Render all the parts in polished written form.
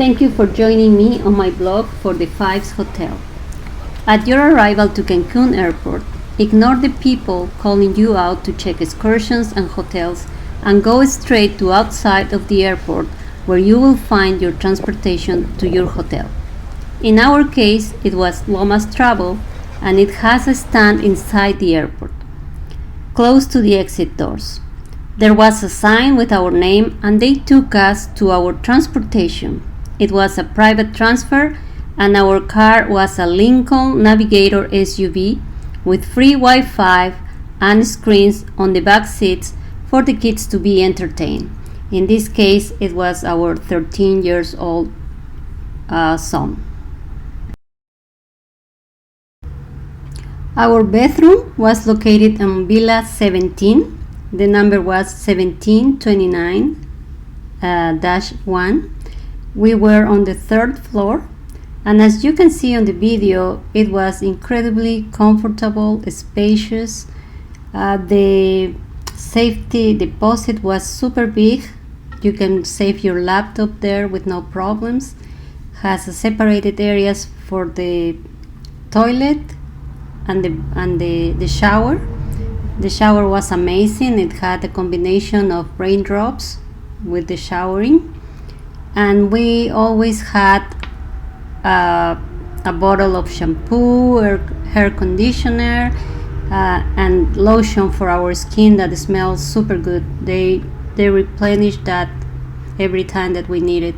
Thank you for joining me on my blog for the Fives Hotel. At your arrival to Cancun Airport, ignore the people calling you out to check excursions and hotels and go straight to outside of the airport where you will find your transportation to your hotel. In our case, it was Lomas Travel and it has a stand inside the airport, close to the exit doors. There was a sign with our name and they took us to our transportation. It was a private transfer and our car was a Lincoln Navigator SUV with free Wi-Fi and screens on the back seats for the kids to be entertained. In this case, it was our 13 years old son. Our bathroom was located in Villa 17. The number was 1729-1. We were on the third floor, and as you can see on the video, it was incredibly comfortable, spacious. The safety deposit was super big. You can save your laptop there with no problems. Has separated areas for the toilet and the shower. The shower was amazing. It had a combination of raindrops with the showering, and we always had a bottle of shampoo, hair conditioner, and lotion for our skin that smells super good. They replenish that every time that we need it.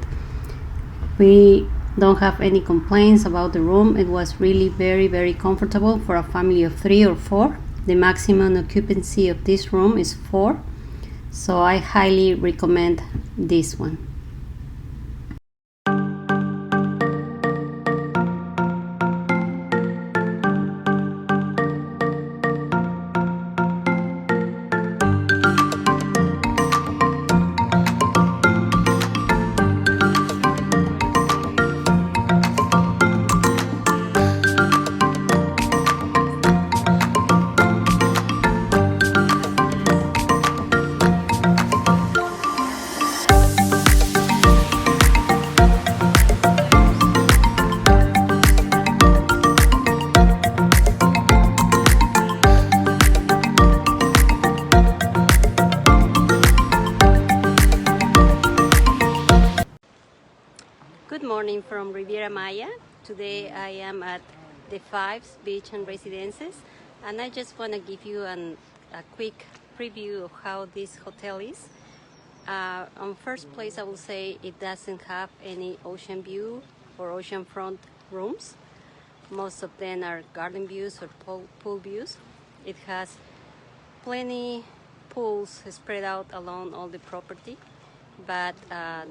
We don't have any complaints about the room. It was really very comfortable for a family of 3 or 4. The maximum occupancy of this room is 4, so I highly recommend this one. Good morning from Riviera Maya. Today I am at the Fives Beach and Residences, and I just want to give you a quick preview of how this hotel is. On first place, I will say it doesn't have any ocean view or oceanfront rooms. Most of them are garden views or pool views. It has plenty pools spread out along all the property, but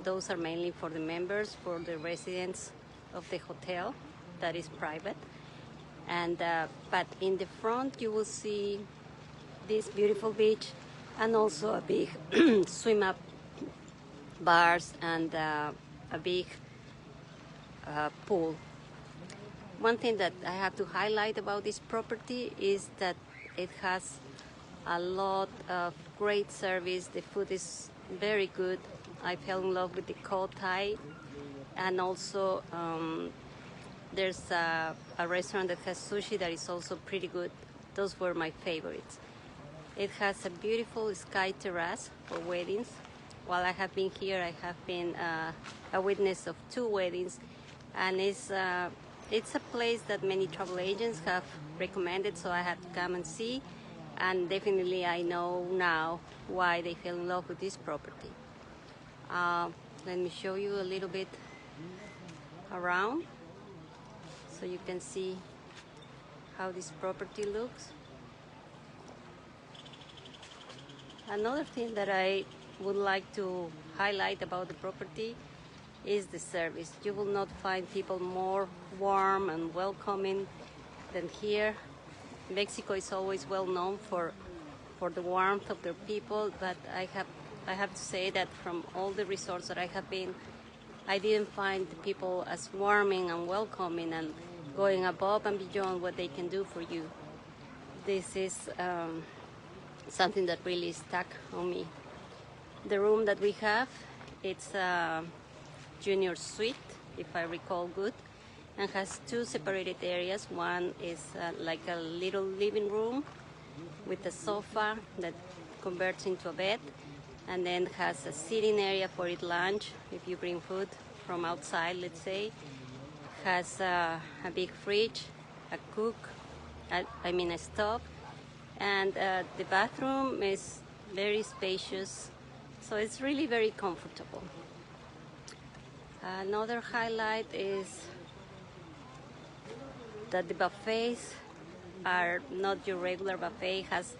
those are mainly for the members, for the residents of the hotel that is private. And but in the front you will see this beautiful beach and also a big swim up bars and a big pool. One thing that I have to highlight about this property is that it has a lot of great service. The food is very good. I fell in love with the cold Thai, and also there's a restaurant that has sushi that is also pretty good. Those were my favorites. It has a beautiful sky terrace for weddings. While I have been here, I have been a witness of 2 weddings, and it's a place that many travel agents have recommended, so I had to come and see. And definitely I know now why they fell in love with this property. Let me show you a little bit around so you can see how this property looks. Another thing that I would like to highlight about the property is the service. You will not find people more warm and welcoming than here. Mexico is always well known for the warmth of their people, but I have to say that from all the resorts that I have been, I didn't find the people as warming and welcoming and going above and beyond what they can do for you. This is something that really stuck on me. The room that we have, it's junior suite, if I recall good, and has two separated areas. One is like a little living room with a sofa that converts into a bed, and then has a sitting area for eat lunch if you bring food from outside, let's say. Has a big fridge, a cook, a stove, and the bathroom is very spacious, so it's really very comfortable. Another highlight is that the buffets are not your regular buffet. It has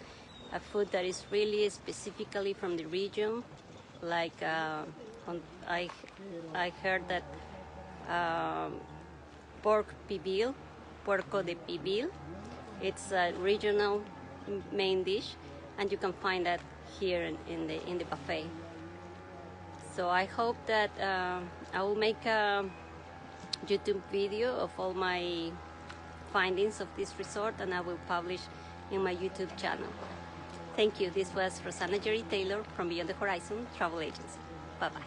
a food that is really specifically from the region, like I heard that pork pibil, puerco de pibil. It's a regional main dish, and you can find that here in the buffet. So I hope that I will make a YouTube video of all my findings of this resort, and I will publish in my YouTube channel. Thank you. This was Rosanna Jerry Taylor from Beyond the Horizon Travel Agency. Bye-bye.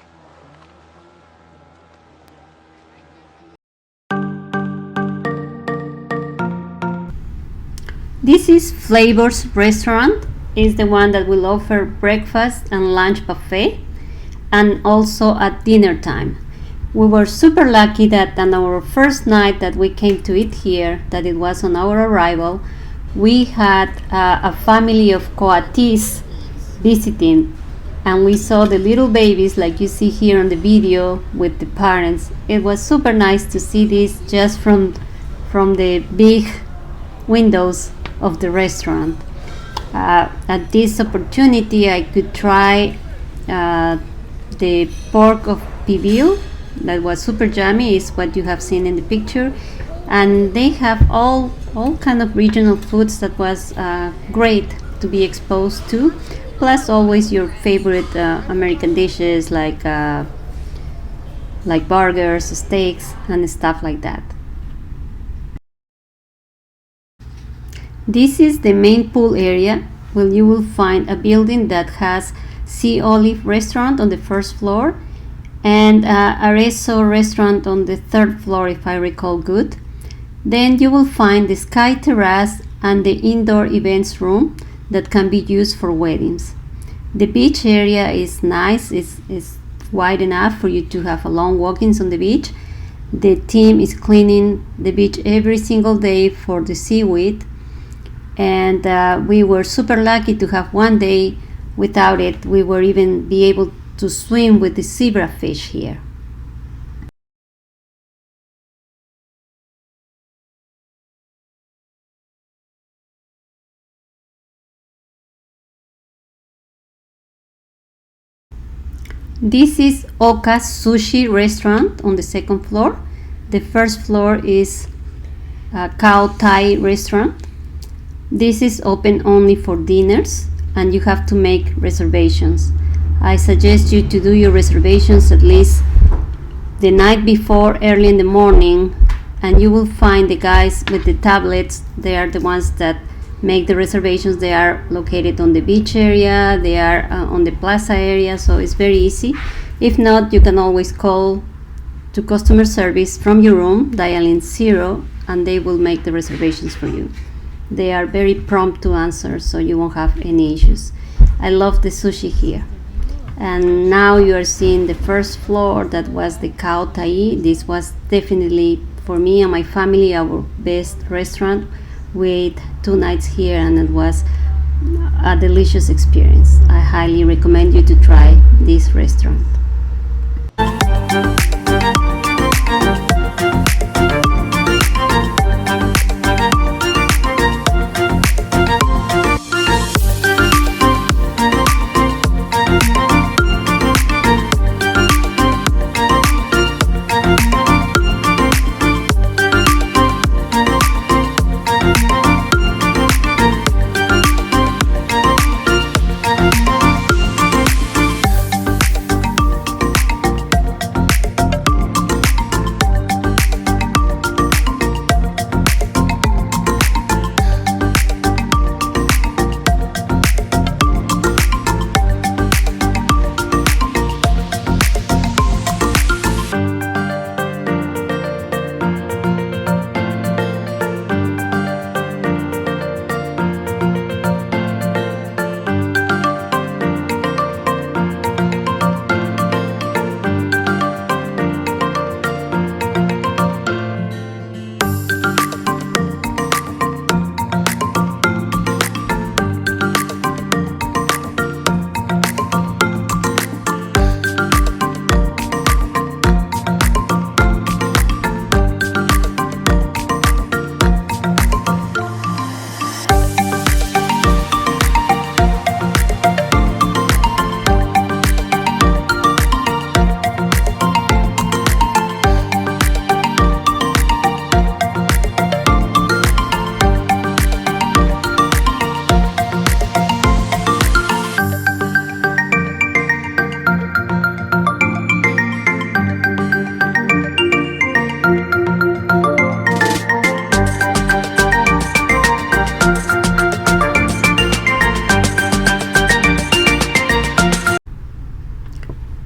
This is Flavors Restaurant. It's the one that will offer breakfast and lunch buffet, and also at dinner time. We were super lucky that on our first night that we came to eat here, that it was on our arrival, we had a family of coatis visiting, and we saw the little babies like you see here on the video with the parents. It was super nice to see this just from the big windows of the restaurant. At this opportunity I could try the pork of pibil that was super yummy, is what you have seen in the picture, and they have all kind of regional foods that was great to be exposed to, plus always your favorite American dishes like burgers, steaks, and stuff like that. This is the main pool area, where you will find a building that has Sea Olive restaurant on the first floor and Arezzo restaurant on the third floor, if I recall good. Then you will find the sky terrace and the indoor events room that can be used for weddings. The beach area is nice. It's wide enough for you to have a long walkings on the beach. The team is cleaning the beach every single day for the seaweed, and we were super lucky to have one day without it. We were even be able to swim with the zebra fish here. This is Oka's Sushi restaurant on the second floor. The first floor is a Cow Thai restaurant. This is open only for dinners, and you have to make reservations. I suggest you to do your reservations at least the night before, early in the morning, and you will find the guys with the tablets. They are the ones that make the reservations. They are located on the beach area, they are on the plaza area, so it's very easy. If not, you can always call to customer service from your room, dialing 0, and they will make the reservations for you. They are very prompt to answer, so you won't have any issues. I love the sushi here. And now you are seeing the first floor, that was the Cow Thai. This was definitely, for me and my family, our best restaurant. We ate 2 nights here, and it was a delicious experience. I highly recommend you to try this restaurant.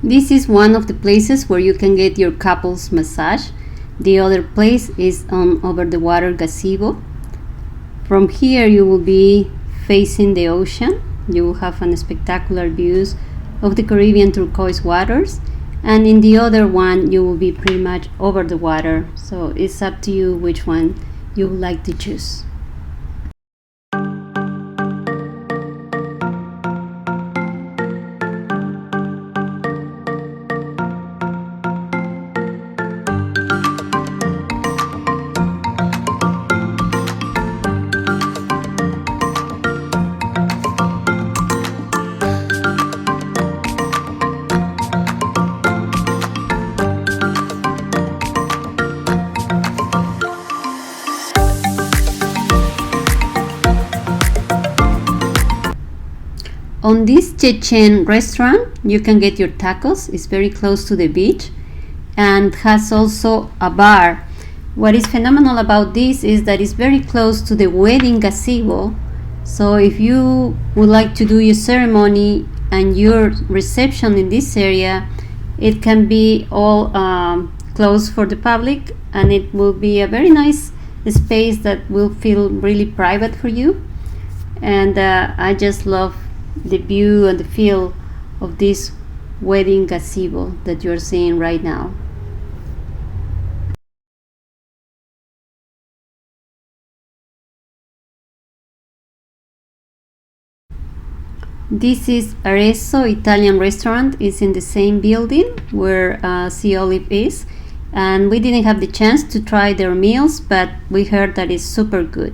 This is one of the places where you can get your couples massage. The other place is on over the water gazebo. From here you will be facing the ocean. You will have an spectacular views of the Caribbean turquoise waters, and in the other one you will be pretty much over the water, so it's up to you which one you would like to choose. On this Chechen restaurant, you can get your tacos. It's very close to the beach and has also a bar. What is phenomenal about this is that it's very close to the wedding gazebo. So if you would like to do your ceremony and your reception in this area, it can be all closed for the public, and it will be a very nice space that will feel really private for you. And I just love the view and the feel of this wedding gazebo that you're seeing right now. This is Arezzo Italian restaurant. It's in the same building where Sea Olive is, and we didn't have the chance to try their meals, but we heard that it's super good.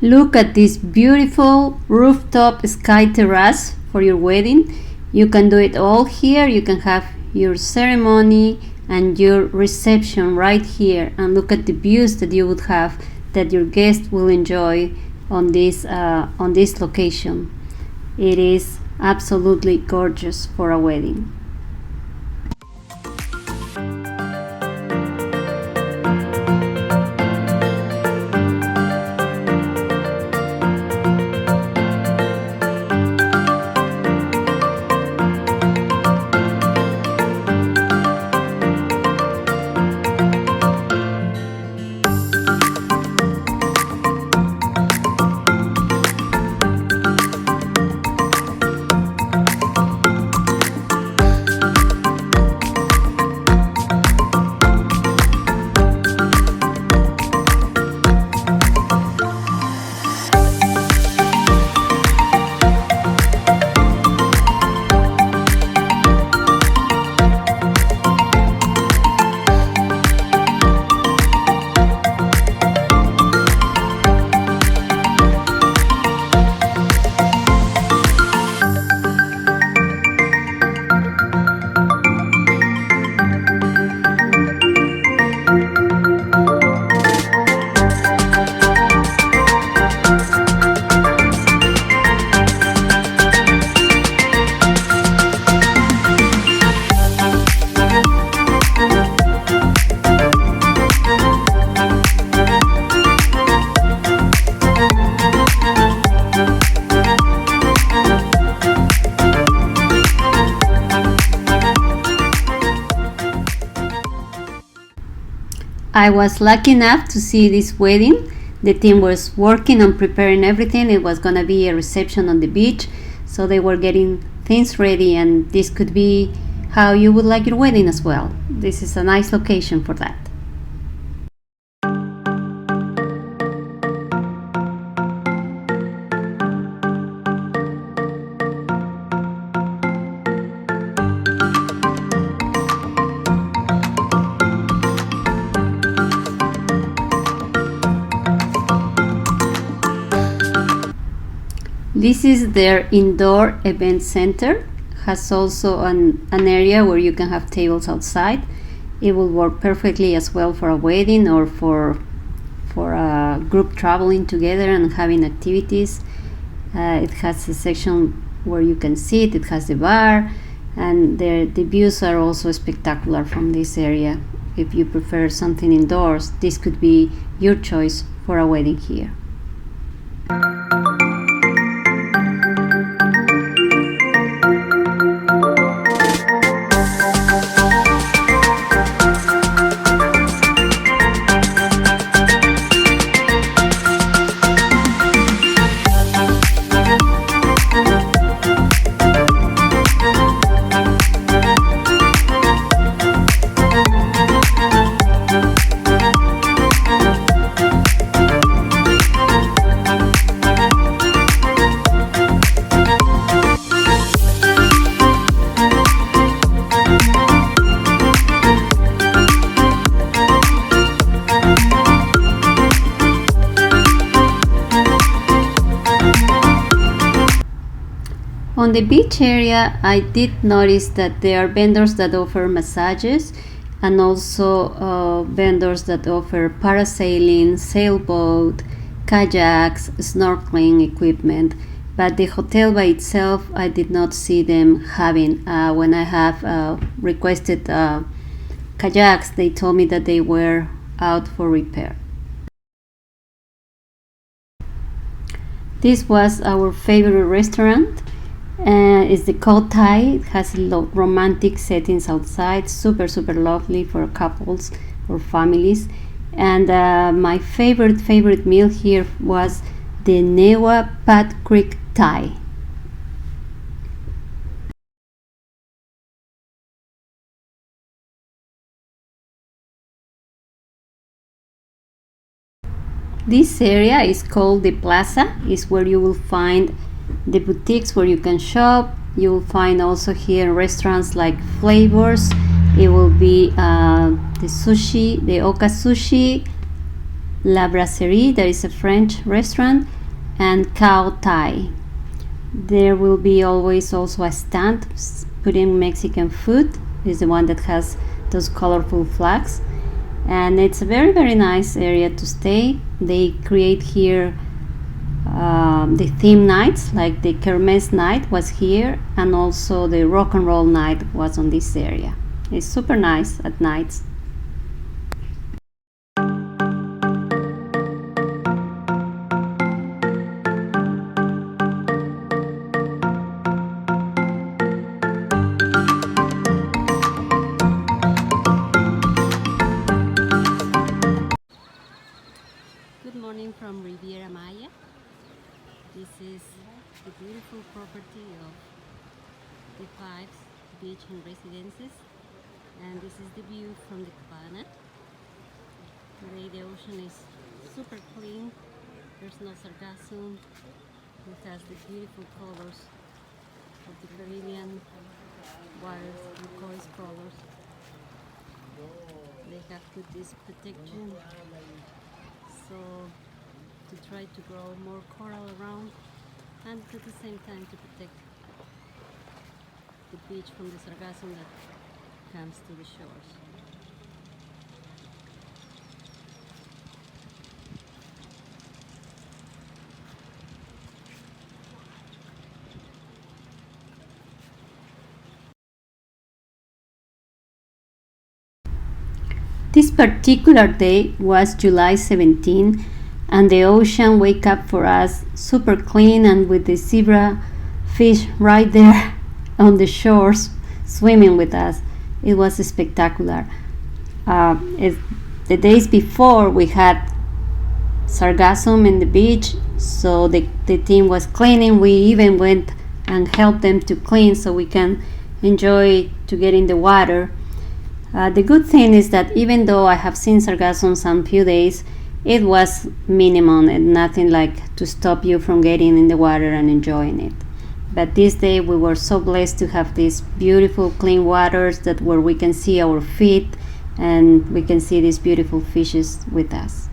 Look at this beautiful rooftop sky terrace for your wedding. You can do it all here. You can have your ceremony and your reception right here, and look at the views that you would have, that your guests will enjoy on this location. It is absolutely gorgeous for a wedding. I was lucky enough to see this wedding. The team was working on preparing everything. It was gonna be a reception on the beach, so they were getting things ready, and this could be how you would like your wedding as well. This is a nice location for that. This is their indoor event center. Has also an area where you can have tables outside. It will work perfectly as well for a wedding or for a group traveling together and having activities. It has a section where you can sit. It has the bar, and the views are also spectacular from this area. If you prefer something indoors, this could be your choice for a wedding here. On the beach area, I did notice that there are vendors that offer massages and also vendors that offer parasailing, sailboat, kayaks, snorkeling equipment. But the hotel by itself, I did not see them having. When I have requested kayaks, they told me that they were out for repair. This was our favorite restaurant. It's the Cold Thai. It has romantic settings outside, super lovely for couples or families. And my favorite meal here was the Newa Pat Creek Thai. This area is called the Plaza. It's where you will find the boutiques where you can shop. You will find also here restaurants like Flavors. It will be the sushi, the Oka Sushi, La Brasserie, that is a French restaurant, and Cow Thai. There will be always also a stand putting Mexican food. It's the one that has those colorful flags, and it's a very nice area to stay. They create here the theme nights, like the Kermesse night was here, and also the rock and roll night was on this area. It's super nice at nights. Good morning from Riviera Maya. This is the beautiful property of the Fives Beach and Residences, and this is the view from the cabana. Today the ocean is super clean. There's no sargassum. It has the beautiful colors of the Caribbean waters, turquoise colors. They have put this protection so to try to grow more coral around, and at the same time to protect the beach from the sargassum that comes to the shores. This particular day was July 17, and the ocean wake up for us super clean and with the zebra fish right there on the shores swimming with us. It was spectacular. The days before we had sargassum in the beach, so the team was cleaning. We even went and helped them to clean so we can enjoy to get in the water. The good thing is that even though I have seen sargassum some few days, it was minimum and nothing like to stop you from getting in the water and enjoying it. But this day we were so blessed to have these beautiful clean waters that where we can see our feet and we can see these beautiful fishes with us.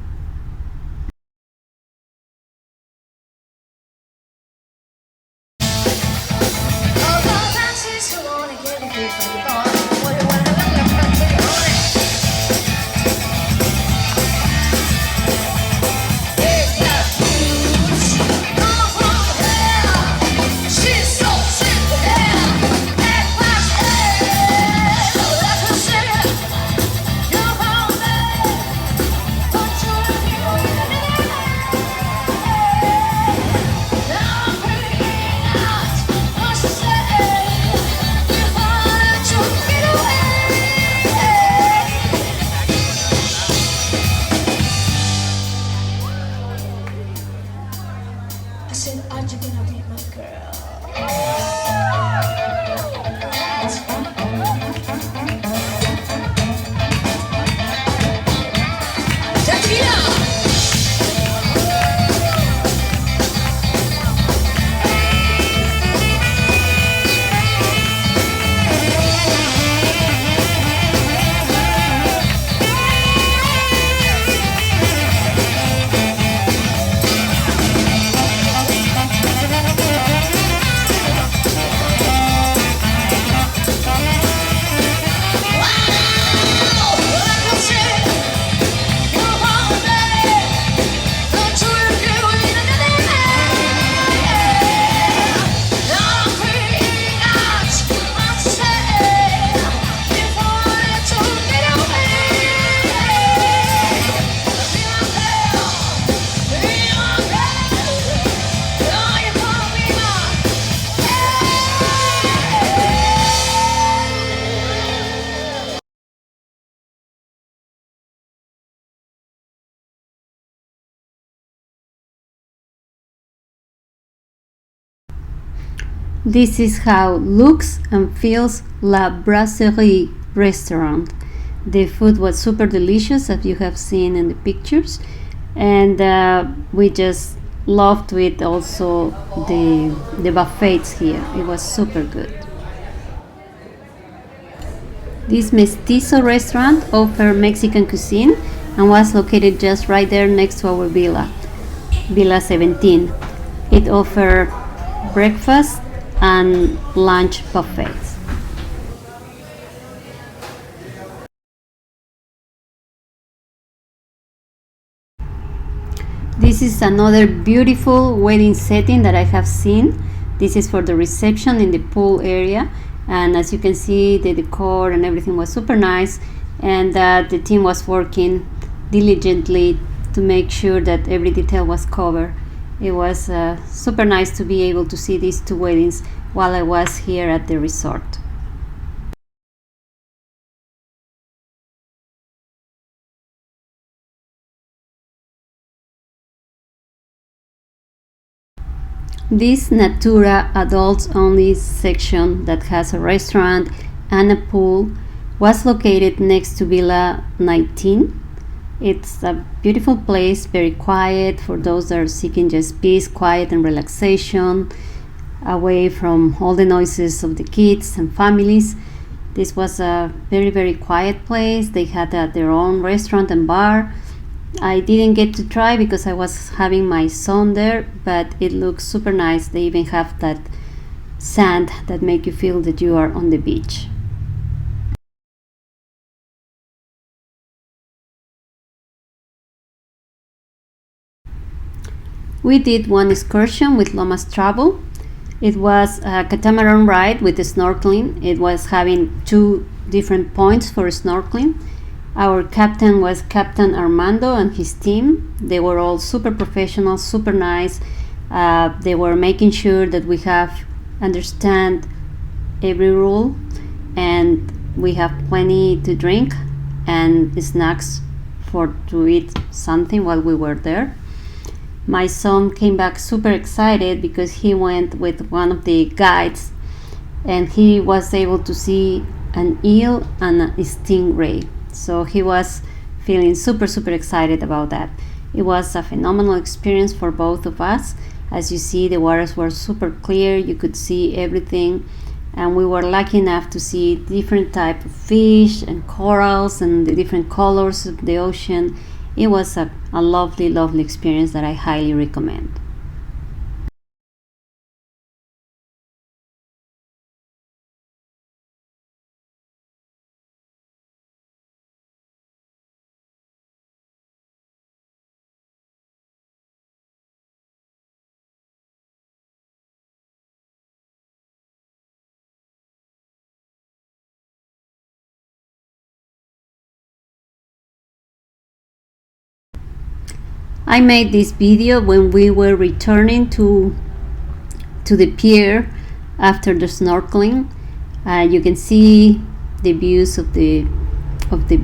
This is how looks and feels La Brasserie restaurant. The food was super delicious, as you have seen in the pictures, and we just loved with also the buffets here. It was super good. This mestizo restaurant offered Mexican cuisine and was located just right there next to our villa, Villa 17. It offered breakfast and lunch buffets. This is another beautiful wedding setting that I have seen. This is for the reception in the pool area, and as you can see, the decor and everything was super nice, and the team was working diligently to make sure that every detail was covered. It was super nice to be able to see these two weddings while I was here at the resort. This Natura adults only section that has a restaurant and a pool was located next to Villa 19. It's a beautiful place, very quiet for those that are seeking just peace, quiet, and relaxation, away from all the noises of the kids and families. This was a very, very quiet place. They had their own restaurant and bar. I didn't get to try because I was having my son there, but it looks super nice. They even have that sand that make you feel that you are on the beach. We did one excursion with Lomas Travel. It was a catamaran ride with snorkeling. It was having two different points for snorkeling. Our captain was Captain Armando and his team. They were all super professional, super nice. They were making sure that we have understand every rule, and we have plenty to drink and snacks for to eat something while we were there. My son came back super excited because he went with one of the guides and he was able to see an eel and a stingray. So he was feeling super, super excited about that. It was a phenomenal experience for both of us. As you see, the waters were super clear. You could see everything. And we were lucky enough to see different type of fish and corals and the different colors of the ocean. It was a lovely, lovely experience that I highly recommend. I made this video when we were returning to the pier after the snorkeling. You can see the views of the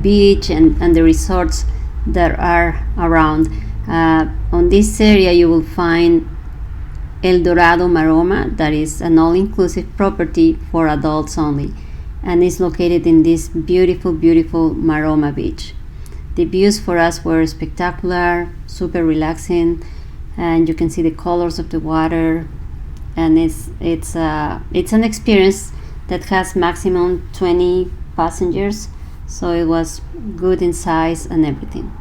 beach and the resorts that are around. On this area you will find El Dorado Maroma, that is an all-inclusive property for adults only, and is located in this beautiful, beautiful Maroma beach. The views for us were spectacular, super relaxing, and you can see the colors of the water, and it's an experience that has maximum 20 passengers, so it was good in size and everything.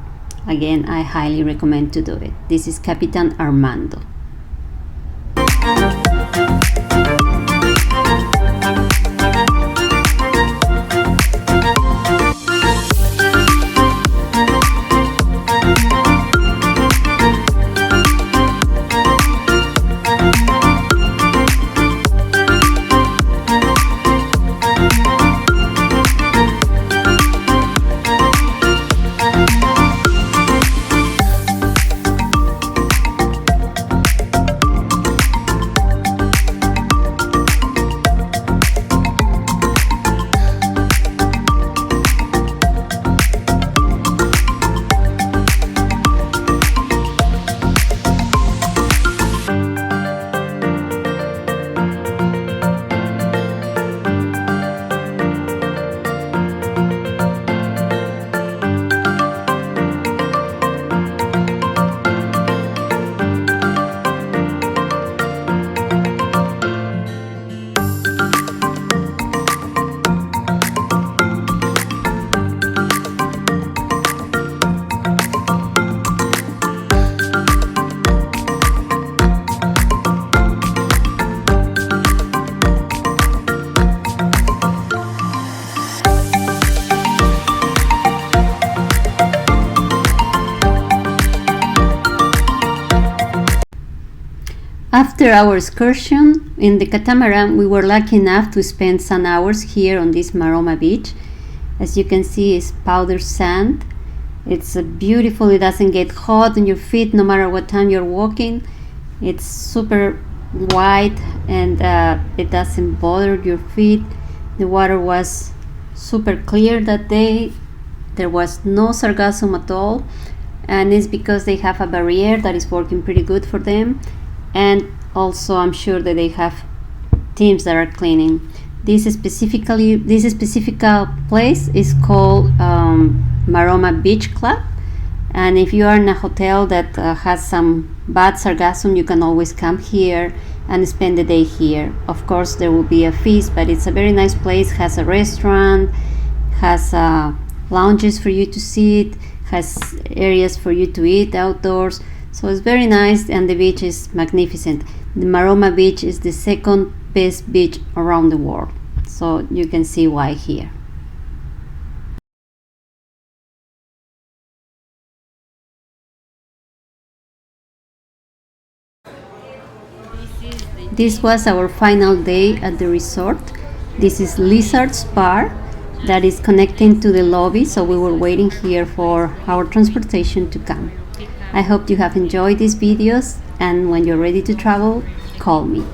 Again, I highly recommend to do it. This is Capitan Armando. After our excursion in the catamaran, we were lucky enough to spend some hours here on this Maroma beach. As you can see, it's powdered sand. It's beautiful. It doesn't get hot on your feet no matter what time you're walking. It's super white and it doesn't bother your feet. The water was super clear that day. There was no sargassum at all, and it's because they have a barrier that is working pretty good for them, and also I'm sure that they have teams that are cleaning. This specific place is called Maroma Beach Club, and if you are in a hotel that has some bad sargassum, you can always come here and spend the day here. Of course there will be a fees, but it's a very nice place. Has a restaurant, has lounges for you to sit, has areas for you to eat outdoors, so it's very nice, and the beach is magnificent. The Maroma beach is the second best beach around the world, so you can see why here. This was our final day at the resort. This is Lizard's Bar that is connecting to the lobby, so we were waiting here for our transportation to come. I hope you have enjoyed these videos, and when you're ready to travel, call me.